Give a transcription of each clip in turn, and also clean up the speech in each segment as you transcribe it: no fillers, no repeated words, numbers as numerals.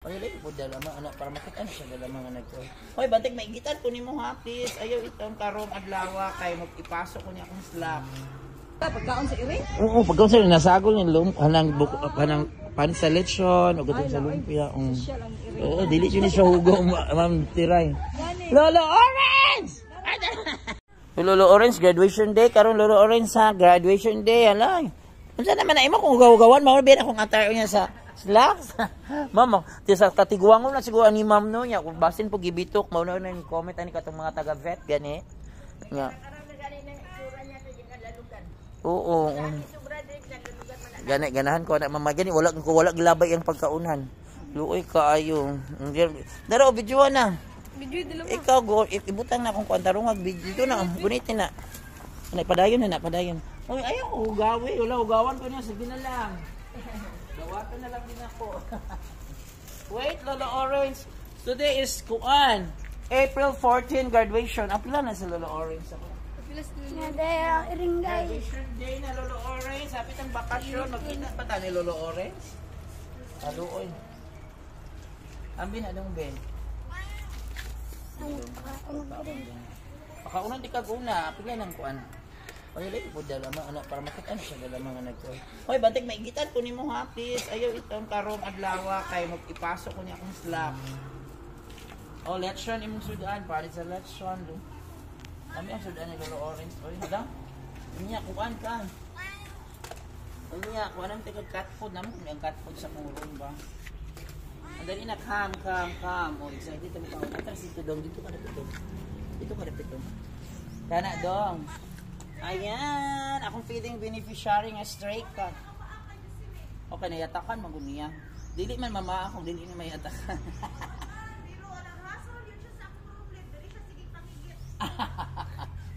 Ay, po dalamang anak para makita na siya dalamang anak ko. Hoy, batik maigitan ko nimo ha, please. Ayaw itong karong adlaw kay mag-ipasok ko niya akong slap. Pagkaon sa iri? Oo, pagkaon sa nasagol ni hanang pan sa lechon o gadto sa lumpia. Oo, dili ni siya hugo, ma'am Tiray. Lolo Orange! Lolo Orange graduation day karon Lolo Orange sa graduation day ala. Unsa naman na imo kung ugaw-ugawan mao biya akong attire niya sa slacks. Mama, ti sa katiguangon na siguro ni ma'am no nya kung basin po gibitok mao na ni comment ani katong mga taga-vet gani. Nga. Oo. Ganahan ko na mama gani wala gilabay ang pagkaunan. Luoy kaayo. Daro video na. Video dilo mo. Ikaw go ibutang na akong kwantarong video na. Gunitin na. Ana padayon na padayon. Oy ayaw ugawi wala ugawan ko niya sige na lang. Dawatan na lang din ako. Wait Lolo Orange. Today is kuan. April 14 graduation. Apila na si Lolo Orange ako. Graduation day na Lolo Orange. Sapit ang bakasyon. Magkita pa ta ni Lolo Orange. Aluoy. Ambi na dong ben. Pakaunan di kaguna. Apila nang kuan. Ay, lagi po dalamang anak para makita na siya dalamang anak ko. Hoy, batik maigitan ko nimo ha, please. Ayaw itong karong adlaw kay mag-ipasok ko niya akong slap. Oh, lechon imong sudan para sa lechon do. Kami ang sudan ni Lolo Orange. Oy, hada. Niya kuan ka. Niya kuan ang tigod cat food namo kung ang cat food sa kurong ba. Andali na kam. Oh, excited kami pa. Atras dito dong, dito ka dito. Dito ka dito. Kana dong. Ayan, akong feeding beneficiary nga stray cat. Okay, nayatakan magud niya. Dili man mama akong dili ni mayatakan.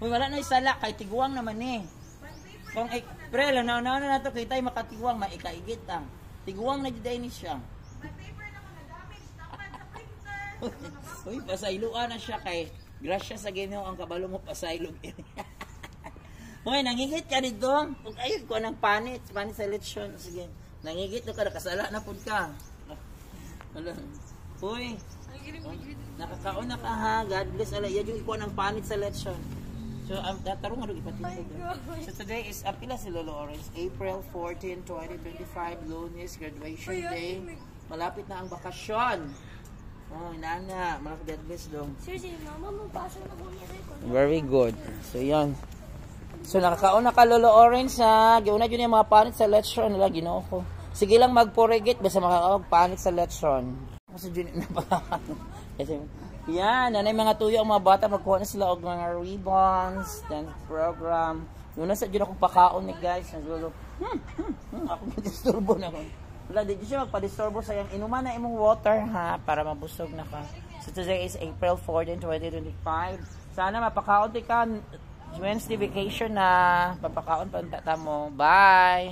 Uy, wala na isala kay tiguang naman eh. Kung pre lang na to kay tay makatiguang maikaigit ang. Tiguang na giday ni siya. Uy, pasayloan na siya kay grasya sa Ginoo ang kabalo mo pasaylog. Hoy, nangigit ka dito. Kung ayun ko ng panit sa lechon. Sige, nangigit ka, nakasala na po ka. Hoy, nakakaon na ka ha. God bless. Yan yung iko ng panit sa lechon. So, tarong nga ipatid ko. So, today is, apila si Lolo Orange. April 14, 2025, Lunes, graduation day. Malapit na ang bakasyon. Oh, inana. Malapit God bless dong. Seriously, mama mo pasok na po niya. Very good. So, yan. So nakakaon na ka Lolo Orange ha. Giuna yun yung mga panit sa lechon nila Ginoo ko. Sige lang magporegit basta makakaog panit sa lechon. Kasi dyan na pa. Yan, nanay mga tuyo ang mga bata magkuha na sila og mga ribbons, dance program. Yun na sa dyan akong pakaon ni guys. Nagulo. Ako na-disturbo na ko. Wala, di siya magpa-disturbo sa yung inuman na imong water ha para mabusog na ka. So today is April 14, 2025. Sana mapakaon ka Wednesday vacation na papakaon pa mo. Bye!